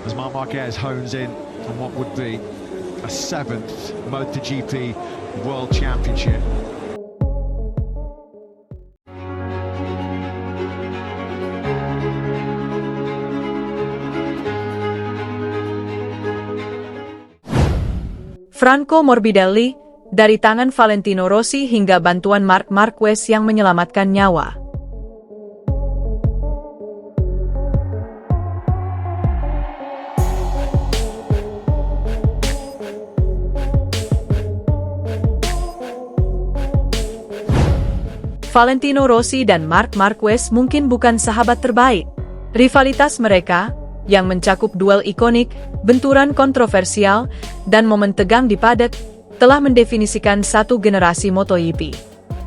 as Marc Marquez hones in on what would be a seventh MotoGP World Championship. Franco Morbidelli, dari tangan Valentino Rossi hingga bantuan Marc Marquez yang menyelamatkan nyawa. Valentino Rossi dan Marc Marquez mungkin bukan sahabat terbaik. Rivalitas mereka, yang mencakup duel ikonik, benturan kontroversial, dan momen tegang di paddock, telah mendefinisikan satu generasi MotoGP.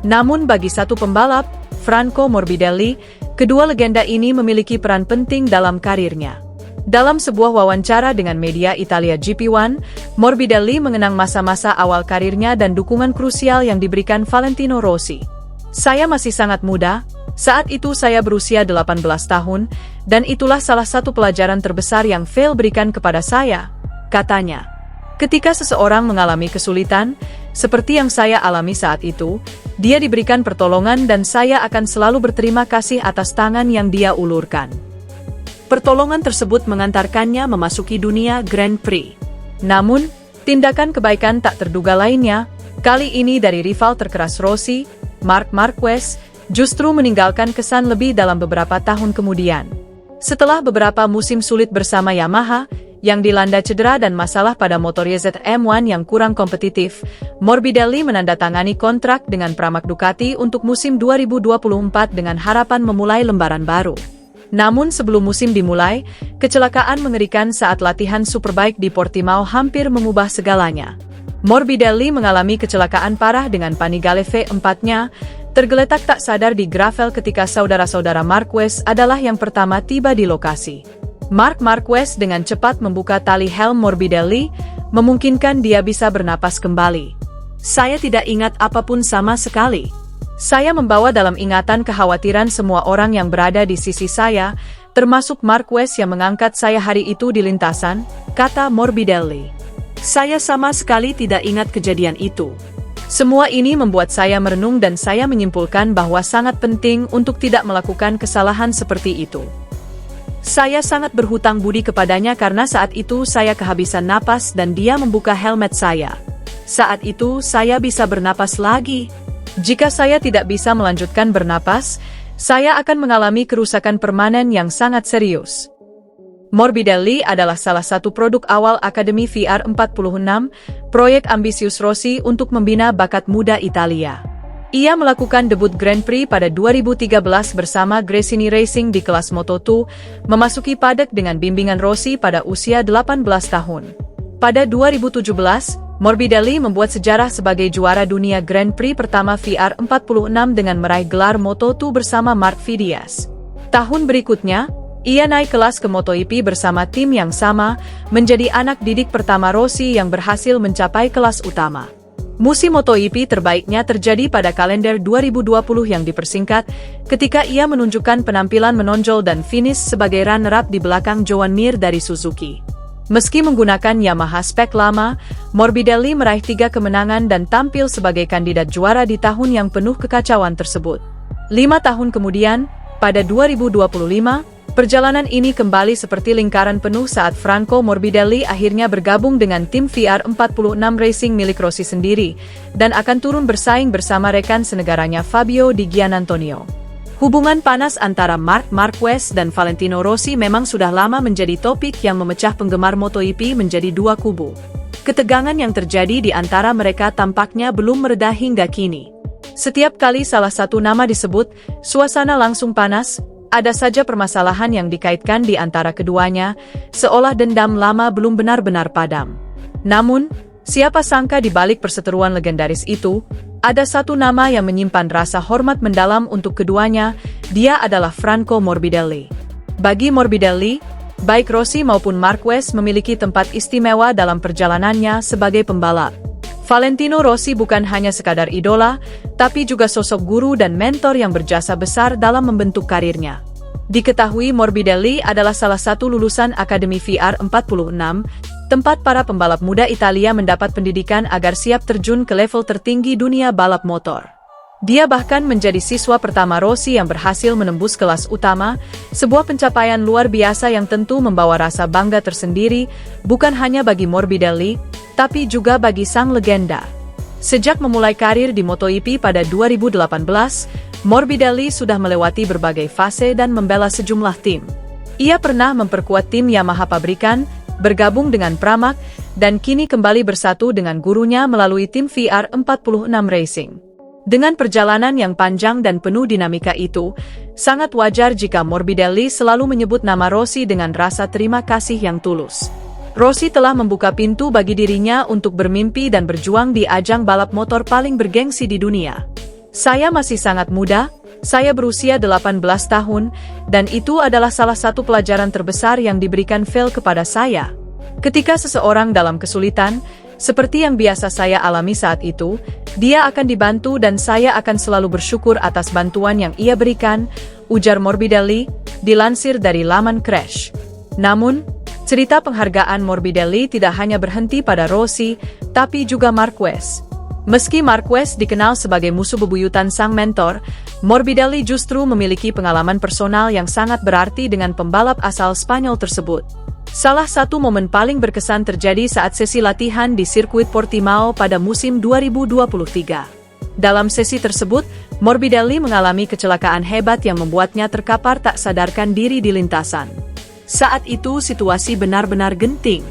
Namun bagi satu pembalap, Franco Morbidelli, kedua legenda ini memiliki peran penting dalam karirnya. Dalam sebuah wawancara dengan media Italia GP1, Morbidelli mengenang masa-masa awal karirnya dan dukungan krusial yang diberikan Valentino Rossi. "Saya masih sangat muda, saat itu saya berusia 18 tahun, dan itulah salah satu pelajaran terbesar yang Phil berikan kepada saya," katanya. Ketika seseorang mengalami kesulitan, seperti yang saya alami saat itu, dia diberikan pertolongan dan saya akan selalu berterima kasih atas tangan yang dia ulurkan. Pertolongan tersebut mengantarkannya memasuki dunia Grand Prix. Namun, tindakan kebaikan tak terduga lainnya, kali ini dari rival terkeras Rossi, Marc Marquez, justru meninggalkan kesan lebih dalam beberapa tahun kemudian. Setelah beberapa musim sulit bersama Yamaha, yang dilanda cedera dan masalah pada motor YZM1 yang kurang kompetitif, Morbidelli menandatangani kontrak dengan Pramac Ducati untuk musim 2024 dengan harapan memulai lembaran baru. Namun sebelum musim dimulai, kecelakaan mengerikan saat latihan Superbike di Portimao hampir mengubah segalanya. Morbidelli mengalami kecelakaan parah dengan Panigale V4-nya, tergeletak tak sadar di gravel ketika saudara-saudara Marquez adalah yang pertama tiba di lokasi. Marc Marquez dengan cepat membuka tali helm Morbidelli, memungkinkan dia bisa bernapas kembali. "Saya tidak ingat apapun sama sekali. Saya membawa dalam ingatan kekhawatiran semua orang yang berada di sisi saya, termasuk Marquez yang mengangkat saya hari itu di lintasan," kata Morbidelli. "Saya sama sekali tidak ingat kejadian itu. Semua ini membuat saya merenung dan saya menyimpulkan bahwa sangat penting untuk tidak melakukan kesalahan seperti itu. Saya sangat berhutang budi kepadanya karena saat itu saya kehabisan napas dan dia membuka helmet saya. Saat itu saya bisa bernapas lagi. Jika saya tidak bisa melanjutkan bernapas, saya akan mengalami kerusakan permanen yang sangat serius." Morbidelli adalah salah satu produk awal Akademi VR46, proyek ambisius Rossi untuk membina bakat muda Italia. Ia melakukan debut Grand Prix pada 2013 bersama Gresini Racing di kelas Moto2, memasuki paddock dengan bimbingan Rossi pada usia 18 tahun. Pada 2017, Morbidelli membuat sejarah sebagai juara dunia Grand Prix pertama VR46 dengan meraih gelar Moto2 bersama Marc Vidias. Tahun berikutnya, ia naik kelas ke MotoGP bersama tim yang sama, menjadi anak didik pertama Rossi yang berhasil mencapai kelas utama. Musim MotoGP terbaiknya terjadi pada kalender 2020 yang dipersingkat, ketika ia menunjukkan penampilan menonjol dan finish sebagai runner-up di belakang Joan Mir dari Suzuki. Meski menggunakan Yamaha spek lama, Morbidelli meraih 3 kemenangan dan tampil sebagai kandidat juara di tahun yang penuh kekacauan tersebut. 5 tahun kemudian, pada 2025, perjalanan ini kembali seperti lingkaran penuh saat Franco Morbidelli akhirnya bergabung dengan tim VR46 Racing milik Rossi sendiri, dan akan turun bersaing bersama rekan senegaranya Fabio Di Giannantonio. Hubungan panas antara Marc Marquez dan Valentino Rossi memang sudah lama menjadi topik yang memecah penggemar MotoGP menjadi dua kubu. Ketegangan yang terjadi di antara mereka tampaknya belum mereda hingga kini. Setiap kali salah satu nama disebut, suasana langsung panas. Ada saja permasalahan yang dikaitkan di antara keduanya, seolah dendam lama belum benar-benar padam. Namun, siapa sangka di balik perseteruan legendaris itu, ada satu nama yang menyimpan rasa hormat mendalam untuk keduanya, dia adalah Franco Morbidelli. Bagi Morbidelli, baik Rossi maupun Marquez memiliki tempat istimewa dalam perjalanannya sebagai pembalap. Valentino Rossi bukan hanya sekadar idola, tapi juga sosok guru dan mentor yang berjasa besar dalam membentuk karirnya. Diketahui Morbidelli adalah salah satu lulusan Akademi VR46, tempat para pembalap muda Italia mendapat pendidikan agar siap terjun ke level tertinggi dunia balap motor. Dia bahkan menjadi siswa pertama Rossi yang berhasil menembus kelas utama, sebuah pencapaian luar biasa yang tentu membawa rasa bangga tersendiri, bukan hanya bagi Morbidelli, tapi juga bagi sang legenda. Sejak memulai karir di MotoGP pada 2018, Morbidelli sudah melewati berbagai fase dan membela sejumlah tim. Ia pernah memperkuat tim Yamaha pabrikan, bergabung dengan Pramac, dan kini kembali bersatu dengan gurunya melalui tim VR46 Racing. Dengan perjalanan yang panjang dan penuh dinamika itu, sangat wajar jika Morbidelli selalu menyebut nama Rossi dengan rasa terima kasih yang tulus. Rossi telah membuka pintu bagi dirinya untuk bermimpi dan berjuang di ajang balap motor paling bergengsi di dunia. Saya masih sangat muda, saya berusia 18 tahun, dan itu adalah salah satu pelajaran terbesar yang diberikan Phil kepada saya. Ketika seseorang dalam kesulitan, seperti yang biasa saya alami saat itu, dia akan dibantu dan saya akan selalu bersyukur atas bantuan yang ia berikan, ujar Morbidelli, dilansir dari laman Crash. Namun, cerita penghargaan Morbidelli tidak hanya berhenti pada Rossi, tapi juga Marquez. Meski Marquez dikenal sebagai musuh bebuyutan sang mentor, Morbidelli justru memiliki pengalaman personal yang sangat berarti dengan pembalap asal Spanyol tersebut. Salah satu momen paling berkesan terjadi saat sesi latihan di sirkuit Portimao pada musim 2023. Dalam sesi tersebut, Morbidelli mengalami kecelakaan hebat yang membuatnya terkapar tak sadarkan diri di lintasan. Saat itu situasi benar-benar genting.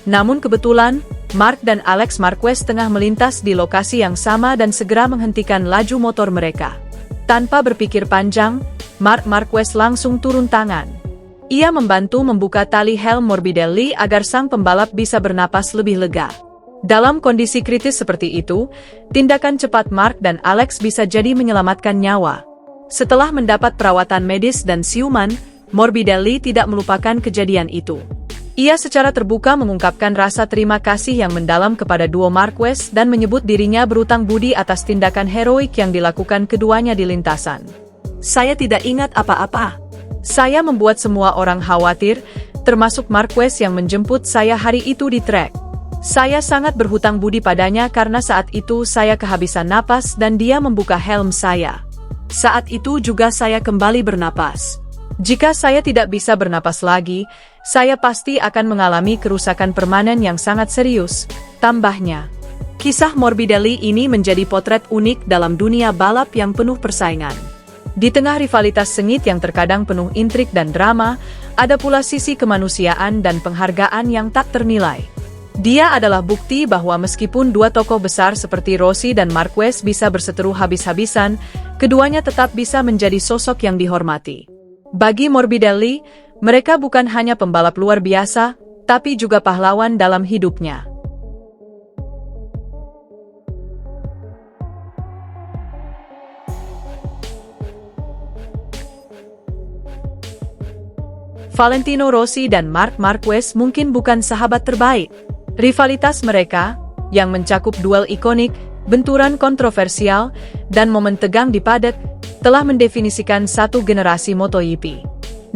Namun kebetulan, Marc dan Alex Marquez tengah melintas di lokasi yang sama dan segera menghentikan laju motor mereka. Tanpa berpikir panjang, Marc Marquez langsung turun tangan. Ia membantu membuka tali helm Morbidelli agar sang pembalap bisa bernapas lebih lega. Dalam kondisi kritis seperti itu, tindakan cepat Marc dan Alex bisa jadi menyelamatkan nyawa. Setelah mendapat perawatan medis dan siuman, Morbidelli tidak melupakan kejadian itu. Ia secara terbuka mengungkapkan rasa terima kasih yang mendalam kepada duo Marquez dan menyebut dirinya berutang budi atas tindakan heroik yang dilakukan keduanya di lintasan. "Saya tidak ingat apa-apa. Saya membuat semua orang khawatir, termasuk Marquez yang menjemput saya hari itu di trek. Saya sangat berhutang budi padanya karena saat itu saya kehabisan napas dan dia membuka helm saya. Saat itu juga saya kembali bernapas. Jika saya tidak bisa bernapas lagi, saya pasti akan mengalami kerusakan permanen yang sangat serius," tambahnya. Kisah Morbidelli ini menjadi potret unik dalam dunia balap yang penuh persaingan. Di tengah rivalitas sengit yang terkadang penuh intrik dan drama, ada pula sisi kemanusiaan dan penghargaan yang tak ternilai. Dia adalah bukti bahwa meskipun dua tokoh besar seperti Rossi dan Marquez bisa berseteru habis-habisan, keduanya tetap bisa menjadi sosok yang dihormati. Bagi Morbidelli, mereka bukan hanya pembalap luar biasa, tapi juga pahlawan dalam hidupnya. Valentino Rossi dan Marc Marquez mungkin bukan sahabat terbaik. Rivalitas mereka, yang mencakup duel ikonik, benturan kontroversial, dan momen tegang di paddock, telah mendefinisikan satu generasi MotoGP.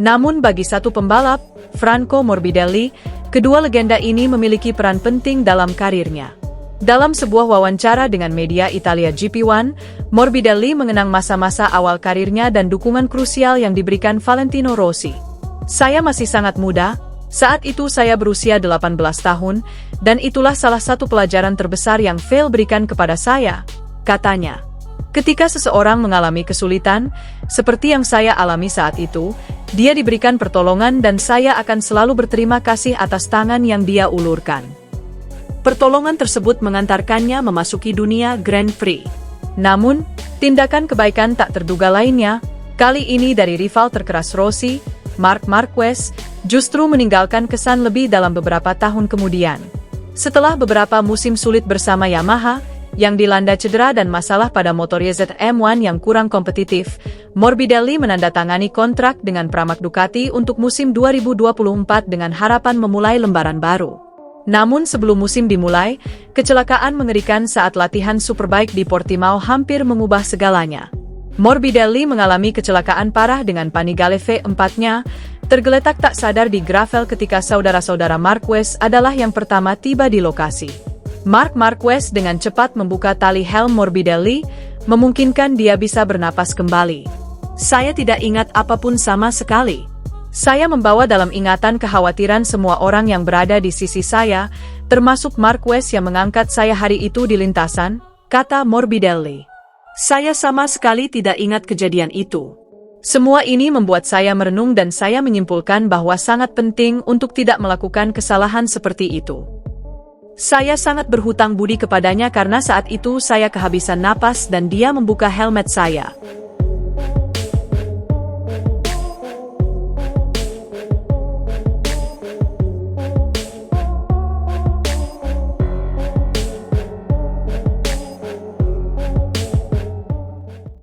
Namun bagi satu pembalap, Franco Morbidelli, kedua legenda ini memiliki peran penting dalam karirnya. Dalam sebuah wawancara dengan media Italia GP1, Morbidelli mengenang masa-masa awal karirnya dan dukungan krusial yang diberikan Valentino Rossi. "Saya masih sangat muda, saat itu saya berusia 18 tahun, dan itulah salah satu pelajaran terbesar yang Phil berikan kepada saya," katanya. "Ketika seseorang mengalami kesulitan, seperti yang saya alami saat itu, dia diberikan pertolongan dan saya akan selalu berterima kasih atas tangan yang dia ulurkan." Pertolongan tersebut mengantarkannya memasuki dunia Grand Prix. Namun, tindakan kebaikan tak terduga lainnya, kali ini dari rival terkeras Rossi, Marc Marquez, justru meninggalkan kesan lebih dalam beberapa tahun kemudian. Setelah beberapa musim sulit bersama Yamaha, yang dilanda cedera dan masalah pada motor YZM1 yang kurang kompetitif, Morbidelli menandatangani kontrak dengan Pramac Ducati untuk musim 2024 dengan harapan memulai lembaran baru. Namun sebelum musim dimulai, kecelakaan mengerikan saat latihan Superbike di Portimao hampir mengubah segalanya. Morbidelli mengalami kecelakaan parah dengan Panigale V4-nya, tergeletak tak sadar di gravel ketika saudara-saudara Marquez adalah yang pertama tiba di lokasi. Marc Marquez dengan cepat membuka tali helm Morbidelli, memungkinkan dia bisa bernapas kembali. Saya tidak ingat apapun sama sekali. Saya membawa dalam ingatan kekhawatiran semua orang yang berada di sisi saya, termasuk Marquez yang mengangkat saya hari itu di lintasan, kata Morbidelli. Saya sama sekali tidak ingat kejadian itu. Semua ini membuat saya merenung dan saya menyimpulkan bahwa sangat penting untuk tidak melakukan kesalahan seperti itu. Saya sangat berhutang budi kepadanya karena saat itu saya kehabisan napas dan dia membuka helmet saya.